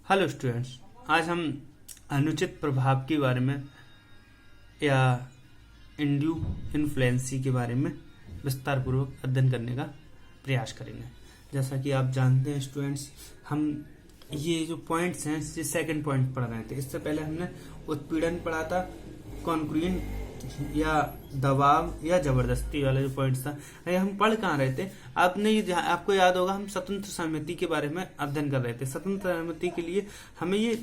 Hello students, आज हम अनुचित प्रभाव के बारे में या इंड्यू इन्फ्लुएंसी के बारे में विस्तार पूर्वक अध्ययन करने का प्रयास करेंगे। जैसा कि आप जानते हैं स्टूडेंट्स, हम ये जो पॉइंट्स हैं ये सेकंड पॉइंट पढ़ रहे थे। इससे पहले हमने उत्पीड़न पढ़ा था, कॉन्क्रीन या दबाव या जबरदस्ती वाला जो पॉइंट्स था। ये हम पढ़ कहाँ रहे थे? आपको याद होगा, हम स्वतंत्र सहमति के बारे में अध्ययन कर रहे थे। स्वतंत्र सहमति के लिए हमें ये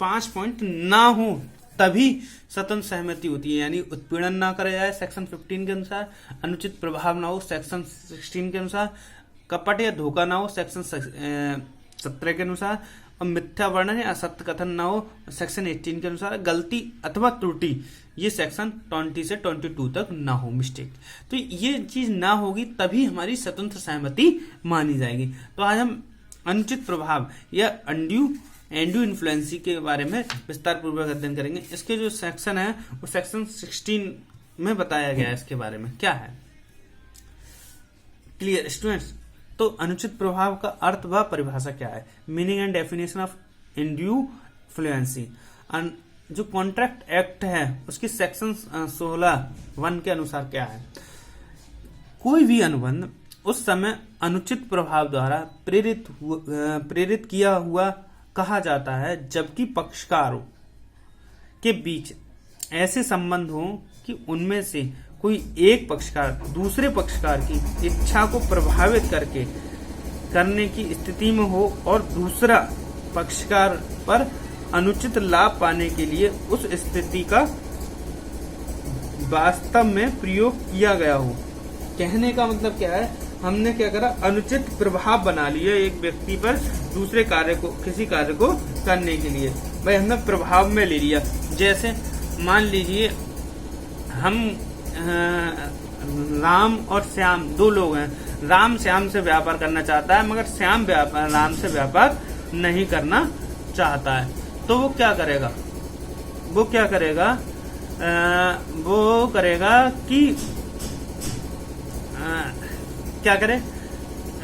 5 पॉइंट ना हो तभी स्वतंत्र सहमति होती है, यानी उत्पीड़न ना करा जाए सेक्शन 15 के अनुसार, अनुचित प्रभाव ना हो सेक्शन 16 के अनुसार, कपट या धोखा ना हो सेक्शन 17 के अनुसार, और मिथ्या वर्णन या असत्य कथन ना हो सेक्शन 18 के अनुसार, गलती अथवा त्रुटि ये सेक्शन 20 से 22 तक ना हो, मिस्टेक। तो ये चीज ना होगी तभी हमारी स्वतंत्र सहमति मानी जाएगी। तो आज हम अनुचित प्रभाव या अनड्यू इन्फ्लुएंसी के बारे में विस्तार पूर्वक अध्ययन करेंगे। इसके जो सेक्शन है वो सेक्शन 16 में बताया गया है। इसके बारे में क्या है, क्लियर स्टूडेंट्स? तो अनुचित प्रभाव का अर्थ व परिभाषा क्या है? Meaning and definition of undue influence. जो कॉन्ट्रैक्ट एक्ट है उसकी सेक्शन 16(1) के अनुसार क्या है? कोई भी अनुबंध उस समय अनुचित प्रभाव द्वारा प्रेरित किया हुआ कहा जाता है जबकि पक्षकारों के बीच ऐसे संबंध हो कि उनमें से कोई एक पक्षकार दूसरे पक्षकार की इच्छा को प्रभावित करने की स्थिति में हो और दूसरा पक्षकार पर अनुचित लाभ पाने के लिए उस स्थिति का वास्तव में प्रयोग किया गया हो। कहने का मतलब क्या है? हमने क्या करा? अनुचित प्रभाव बना लिया एक व्यक्ति पर दूसरे किसी कार्य को करने के लिए। भाई हमने प्रभाव में ले लिया। जैसे मान लीजिए हम राम और श्याम दो लोग हैं। राम श्याम से व्यापार करना चाहता है मगर श्याम राम से व्यापार नहीं करना चाहता है। तो वो क्या करेगा? वो करेगा कि क्या करे?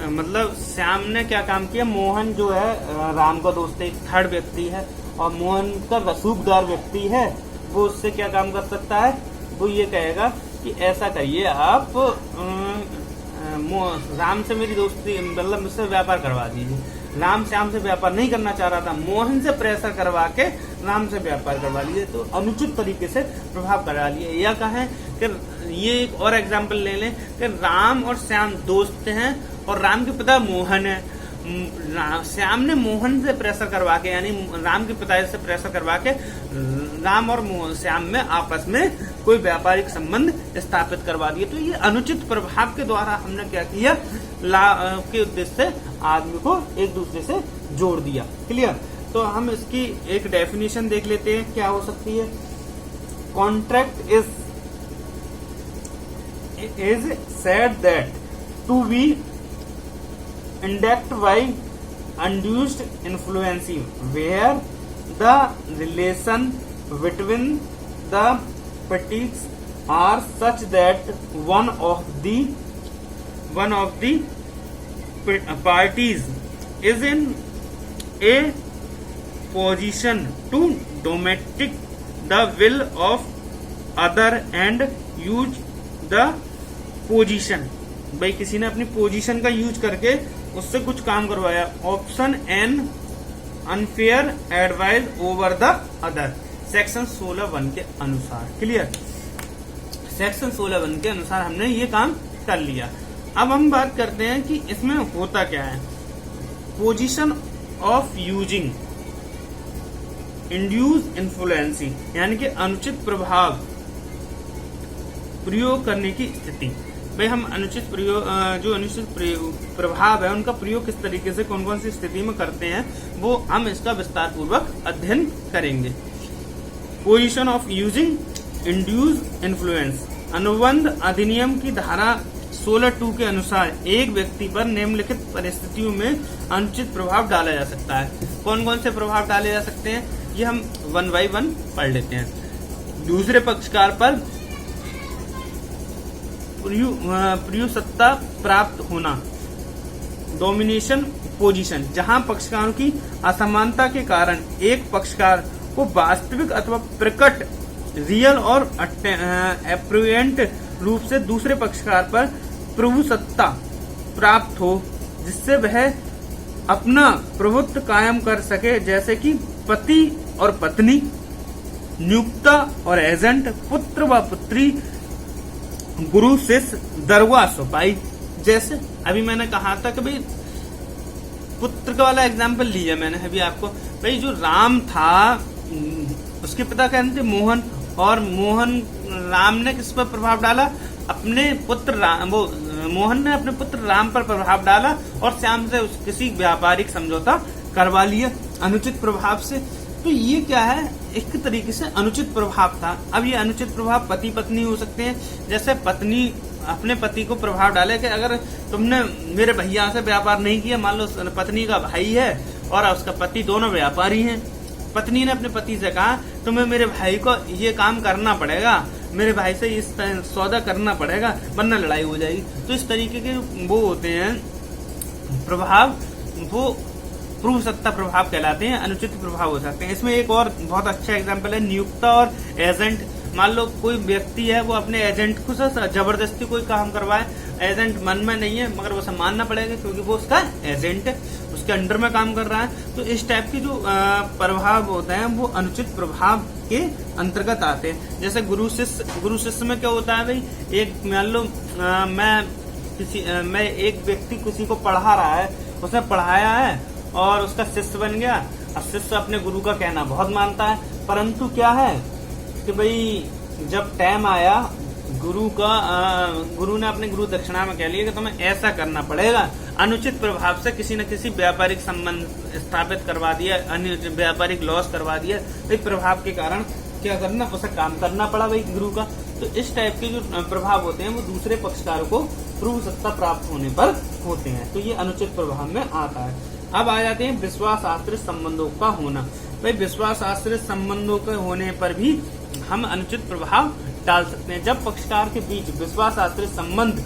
मतलब श्याम ने क्या काम किया? मोहन जो है राम का दोस्त है, थर्ड व्यक्ति है, और मोहन का रसूखदार व्यक्ति है। वो उससे क्या काम कर सकता है? वो ये कहेगा कि ऐसा करिए, आप राम से मेरी दोस्ती मतलब मुझसे व्यापार करवा दीजिए। राम श्याम से व्यापार नहीं करना चाह रहा था, मोहन से प्रेशर करवा के राम से व्यापार करवा लीजिए। तो अनुचित तरीके से प्रभाव करा लिए। या कहें कि ये एक और एग्जांपल ले लें कि राम और श्याम दोस्त हैं और राम के पिता मोहन है। श्याम ने मोहन से प्रेशर करवा के, यानी राम के पिता से प्रेशर करवा के राम और श्याम में आपस में कोई व्यापारिक संबंध स्थापित करवा दिए। तो ये अनुचित प्रभाव के द्वारा हमने क्या किया? लाभ के उद्देश्य से आदमी को एक दूसरे से जोड़ दिया। क्लियर? तो हम इसकी एक डेफिनेशन देख लेते हैं, क्या हो सकती है। Contract is said that to be induced by induced influence where the relation between the parties are such that one of the parties is in a position to dominate the will of other and use the position. भाई किसी ने अपनी position का use करके उससे कुछ काम करवाया। Option an unfair advice over the other, section 16(1) के अनुसार। क्लियर? सेक्शन 16(1) के अनुसार हमने ये काम कर लिया। अब हम बात करते हैं कि इसमें होता क्या है। पोजीशन ऑफ यूजिंग इंड्यूस इन्फ्लुएंसी, यानी कि अनुचित प्रभाव प्रयोग करने की स्थिति। भाई हम अनुचित प्रभाव है उनका प्रयोग किस तरीके से कौन कौन सी स्थिति में करते हैं वो हम इसका विस्तार पूर्वक अध्ययन करेंगे। Position of using induce influence. अनुबंध अधिनियम की धारा 16(2) के अनुसार एक व्यक्ति पर निम्नलिखित परिस्थितियों में अनुचित प्रभाव डाला जा सकता है। कौन कौन से प्रभाव डाले जा सकते हैं ये हम 1 by 1 पढ़ लेते हैं। दूसरे पक्षकार पर प्रिय सत्ता प्राप्त होना, डोमिनेशन पोजीशन, जहां पक्षकारों की असमानता के कारण एक पक्षकार को वास्तविक अथवा प्रकट रियल और एप्रुएंट रूप से दूसरे पक्षकार पर प्रभुसत्ता प्राप्त हो, जिससे वह अपना प्रभुत्व कायम कर सके, जैसे कि पति और पत्नी, नियुक्ता और एजेंट, पुत्र व पुत्री, गुरु शिष्य, दरगाह सिपाही। जैसे अभी मैंने कहा था कि भाई पुत्र का वाला एग्जाम्पल लिया मैंने अभी आपको। भाई जो राम था उसके पिता कहते थे मोहन, और राम ने किस पर प्रभाव डाला? अपने पुत्र मोहन ने अपने पुत्र राम पर प्रभाव डाला और श्याम से किसी व्यापारिक समझौता करवा लिया अनुचित प्रभाव से। तो ये क्या है? एक तरीके से अनुचित प्रभाव था। अब ये अनुचित प्रभाव पति पत्नी हो सकते हैं। जैसे पत्नी अपने पति को प्रभाव डाले कि अगर तुमने मेरे भैया से व्यापार नहीं किया, मान लो पत्नी का भाई है और उसका पति, दोनों व्यापारी हैं। पत्नी ने अपने पति से कहा तुम्हें मेरे भाई को ये काम करना पड़ेगा, मेरे भाई से इस सौदा करना पड़ेगा, वरना लड़ाई हो जाएगी। तो इस तरीके के वो होते हैं प्रभाव, वो पूर्व सत्ता प्रभाव कहलाते हैं, अनुचित प्रभाव हो सकते हैं। इसमें एक और बहुत अच्छा एग्जांपल है नियुक्ता और एजेंट। मान लो कोई व्यक्ति है, वो अपने एजेंट को जबरदस्ती कोई काम करवाए, एजेंट मन में नहीं है मगर वो मानना पड़ेगा क्योंकि वो उसका एजेंट है, उसके अंडर में काम कर रहा है। तो इस टाइप के जो प्रभाव होते हैं वो अनुचित प्रभाव के अंतर्गत आते हैं। जैसे गुरु शिष्य में क्या होता है? भाई एक मान लो मैं एक व्यक्ति किसी को पढ़ा रहा है, उसने पढ़ाया है और उसका शिष्य बन गया। अब शिष्य अपने गुरु का कहना बहुत मानता है, परंतु क्या है कि भाई जब टाइम आया गुरु ने अपने गुरु दक्षिणा में कह लिया कि तुम्हें ऐसा करना पड़ेगा। अनुचित प्रभाव से किसी न किसी व्यापारिक संबंध स्थापित करवा दिया, अन्य व्यापारिक लॉस करवा दिया। भाई प्रभाव के कारण क्या करना, उसे काम करना पड़ा भाई गुरु का। तो इस टाइप के जो प्रभाव होते हैं वो दूसरे पक्षकारों को पूर्व सत्ता प्राप्त होने पर होते हैं। तो ये अनुचित प्रभाव में आता है। अब आ जाते हैं विश्वास आश्रित संबंधों का होना। भाई विश्वास आश्रित संबंधों के होने पर भी हम अनुचित प्रभाव डाल सकते हैं। जब पक्षकार के बीच विश्वास आश्रित संबंध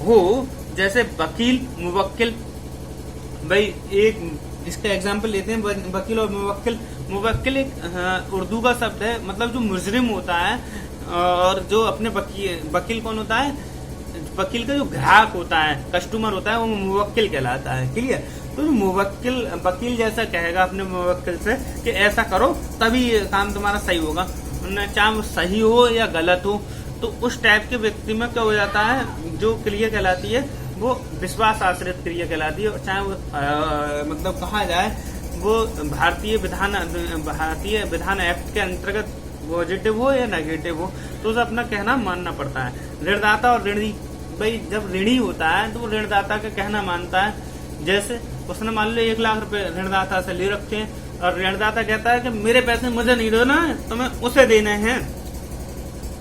हो, जैसे वकील मुवक्किल, भाई एक इसका एग्जांपल लेते हैं वकील और मुवक्किल। मुवक्किल एक उर्दू का शब्द है, मतलब जो मुजरिम होता है, और जो अपने वकील कौन होता है? वकील का जो ग्राहक होता है, कस्टमर होता है, वो मुवक्किल कहलाता है। क्लियर? तो वकील जैसा कहेगा अपने मुवक्किल से कि ऐसा करो तभी काम तुम्हारा सही होगा, चाहे वो सही हो या गलत हो। तो उस टाइप के व्यक्ति में क्या हो जाता है, जो क्रिया कहलाती है वो विश्वास आश्रित क्रिया कहलाती है। चाहे वो मतलब कहा जाए वो भारतीय विधान एक्ट के अंतर्गत पॉजिटिव हो या नेगेटिव हो, तो उसे अपना कहना मानना पड़ता है। ऋणदाता और ऋणी, भाई जब ऋणी होता है तो वो ऋणदाता का कहना मानता है। जैसे उसने मान लो 1 लाख रुपए ऋणदाता से ले रखे हैं और ऋणदाता कहता है कि मेरे पैसे मुझे नहीं देना है, तुम्हें उसे देने हैं।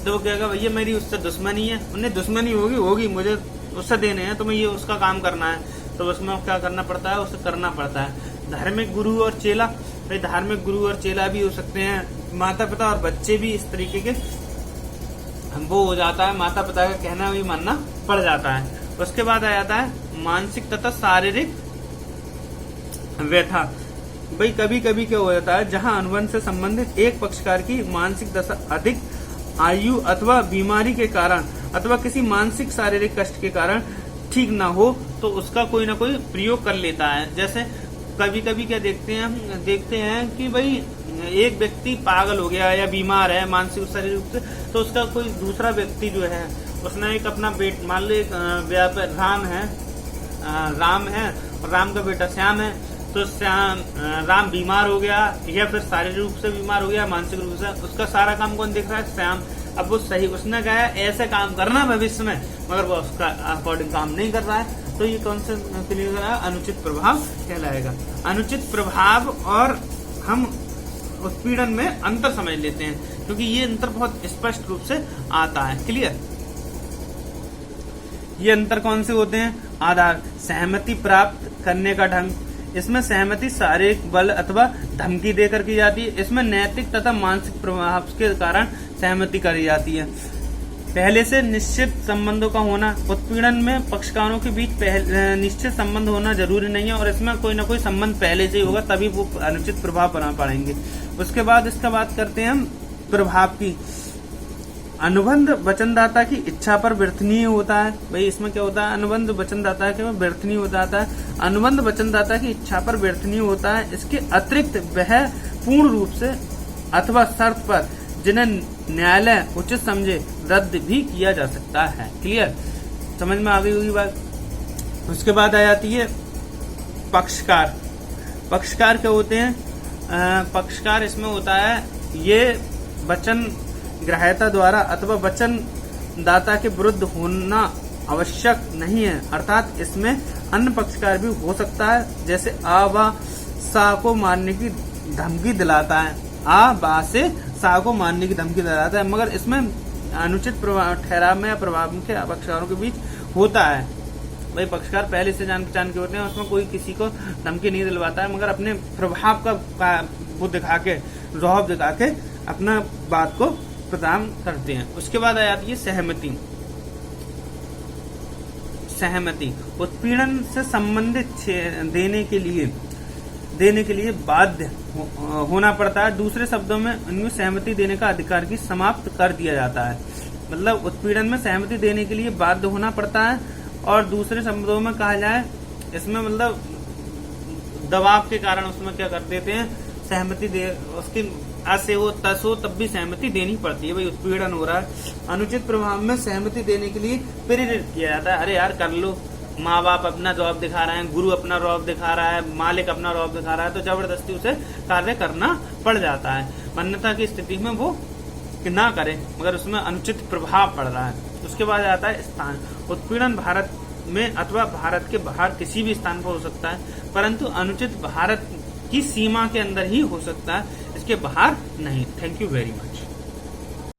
तो वो कहेगा भैया मेरी उससे दुश्मनी है, उन्हें दुश्मनी होगी, मुझे उससे देने हैं, तुम्हें ये उसका काम करना है। तो उसमें क्या करना पड़ता है? उसे करना पड़ता है। धार्मिक गुरु और चेला, भाई धार्मिक गुरु और चेला भी हो सकते हैं, माता पिता और बच्चे भी इस तरीके के वो हो जाता है, माता पिता का कहना भी मानना पड़ जाता है। उसके बाद आ जाता है मानसिक तथा शारीरिक व्यथा। भाई कभी कभी क्या हो जाता है, जहां अनुबंध से संबंधित एक पक्षकार की मानसिक दशा अधिक आयु अथवा बीमारी के कारण अथवा किसी मानसिक शारीरिक कष्ट के कारण ठीक ना हो, तो उसका कोई ना कोई प्रयोग कर लेता है। जैसे कभी कभी क्या देखते हैं कि भाई एक व्यक्ति पागल हो गया या बीमार है मानसिक शारीरिक रूप से, तो उसका कोई दूसरा व्यक्ति जो है उसने एक अपना मान लो एक राम है और राम का बेटा श्याम है। तो राम बीमार हो गया या फिर शारीरिक रूप से बीमार हो गया, मानसिक रूप से, उसका सारा काम कौन देख रहा है? श्याम। अब वो सही, उसने कहा ऐसे काम करना भविष्य में, मगर वो उसका अकॉर्डिंग काम नहीं कर रहा है। तो ये कौन सा अनुचित प्रभाव कहलाएगा। अनुचित प्रभाव और हम उत्पीड़न में अंतर समझ लेते हैं, क्योंकि ये अंतर बहुत स्पष्ट रूप से आता है। क्लियर? ये अंतर कौन से होते हैं? आधार, सहमति प्राप्त करने का ढंग। इसमें सहमति शारीरिक बल अथवा धमकी देकर की जाती है। इसमें नैतिक तथा मानसिक प्रभाव के कारण सहमति करी जाती है। पहले से निश्चित संबंधों का होना। उत्पीड़न में पक्षकारों के बीच निश्चित संबंध होना जरूरी नहीं है और इसमें कोई ना कोई संबंध पहले से ही होगा, तभी वो अनुचित प्रभाव बना पाएंगे। उसके बाद इसका बात करते हैं हम प्रभाव की। अनुबंध वचनदाता की इच्छा पर व्यर्थनीय होता है। भाई इसमें क्या होता है, अनुबंध वचनदाता के व्यर्थनीय हो जाता है। अनुबंध वचनदाता की इच्छा पर व्यर्थनीय होता है। इसके अतिरिक्त वह पूर्ण रूप से अथवा शर्त पर जिन्हें न्यायालय उचित समझे रद्द भी किया जा सकता है। क्लियर, समझ में आ गई होगी बात। उसके बाद आ जाती है पक्षकार। पक्षकार क्या होते हैं, पक्षकार इसमें होता है ये वचन ग्राह्यता द्वारा अथवा वचन दाता के विरुद्ध होना आवश्यक नहीं है, अर्थात इसमें अन्य पक्षकार भी हो सकता है, जैसे आ व सा को मारने की धमकी दिलाता है। आ बा से सा को मारने की धमकी दिलाता है, मगर इसमें अनुचित ठहराव में या प्रभाव के पक्षकारों के बीच होता है। भाई पक्षकार पहले से जान पहचान के होते हैं, उसमें कोई किसी को धमकी नहीं दिलवाता है, मगर अपने प्रभाव का वो दिखा के, रौब दिखा के अपना बात को प्रदान करते हैं। उसके बाद आ जाती है सहमति। सहमति उत्पीड़न से संबंधित देने के लिए बाध्य होना पड़ता है। दूसरे शब्दों में उनमें सहमति देने का अधिकार की समाप्त कर दिया जाता है। मतलब उत्पीड़न में सहमति देने के लिए बाध्य होना पड़ता है, और दूसरे शब्दों में कहा जाए इसमें मतलब दबाव के कारण उसमें क्या कर देते हैं, सहमति दे, उसकी ऐसे हो तस हो तब भी सहमति देनी पड़ती है। भाई उत्पीड़न हो रहा है, अनुचित प्रभाव में सहमति देने के लिए प्रेरित किया जाता है। अरे यार कर लो, माँ बाप अपना रौब दिखा रहे हैं, गुरु अपना रौब दिखा रहा है, मालिक अपना रौब दिखा रहा है, तो जबरदस्ती उसे कार्य करना पड़ जाता है। अन्यथा की स्थिति में वो ना करे, मगर उसमें अनुचित प्रभाव पड़ रहा है। उसके बाद आता है स्थान। उत्पीड़न भारत में अथवा भारत के बाहर किसी भी स्थान पर हो सकता है, परंतु अनुचित भारत की सीमा के अंदर ही हो सकता है, इसके बाहर नहीं। Thank you very much.